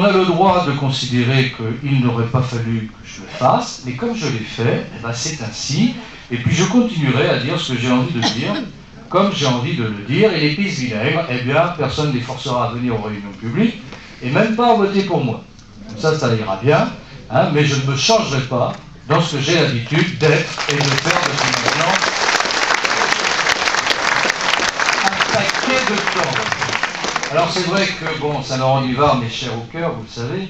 a le droit de considérer qu'il n'aurait pas fallu que je le fasse, mais comme je l'ai fait, eh ben c'est ainsi. Et puis je continuerai à dire ce que j'ai envie de dire, comme j'ai envie de le dire. Et les pistes vinaigres, eh bien, personne ne les forcera à venir aux réunions publiques, et même pas à voter pour moi. Comme ça ira bien, hein, mais je ne me changerai pas dans ce que j'ai l'habitude d'être et de faire depuis maintenant un paquet de temps. Alors c'est vrai que, bon, Saint-Laurent-du-Var m'est cher au cœur, vous le savez.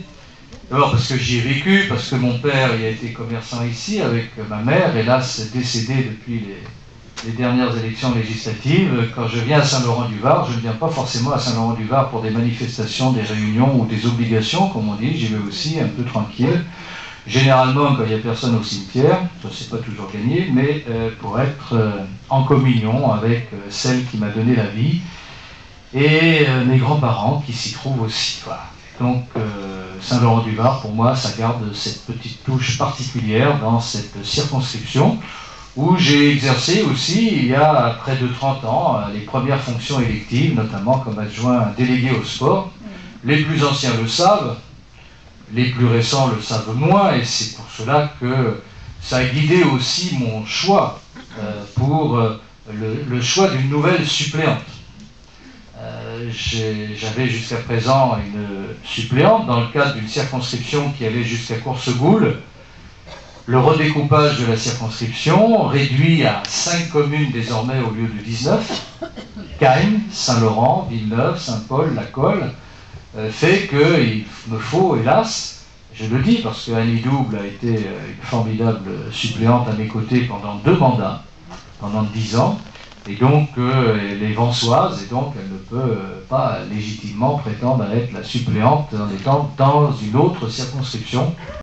D'abord parce que j'y ai vécu, parce que mon père y a été commerçant ici, avec ma mère, hélas décédée depuis les dernières élections législatives. Quand je viens à Saint-Laurent-du-Var, je ne viens pas forcément à Saint-Laurent-du-Var pour des manifestations, des réunions ou des obligations, comme on dit. J'y vais aussi un peu tranquille. Généralement, quand il n'y a personne au cimetière, ça c'est pas toujours gagné, mais pour être en communion avec celle qui m'a donné la vie, et mes grands-parents qui s'y trouvent aussi. Voilà. Donc Saint-Laurent-du-Var, pour moi, ça garde cette petite touche particulière dans cette circonscription où j'ai exercé aussi, il y a près de 30 ans, les premières fonctions électives, notamment comme adjoint délégué au sport. Les plus anciens le savent, les plus récents le savent moins, et c'est pour cela que ça a guidé aussi mon choix pour le choix d'une nouvelle suppléante. J'avais jusqu'à présent une suppléante dans le cadre d'une circonscription qui allait jusqu'à Coursegoule. Le redécoupage de la circonscription réduit à 5 communes désormais au lieu de 19, Cagnes, Saint-Laurent, Villeneuve, Saint-Paul, La Colle, fait qu'il me faut, hélas, je le dis parce que Annie Double a été une formidable suppléante à mes côtés pendant 2 mandats, pendant 10 ans, et donc elle est vansoise, et donc elle ne peut pas légitimement prétendre à être la suppléante en étant dans une autre circonscription.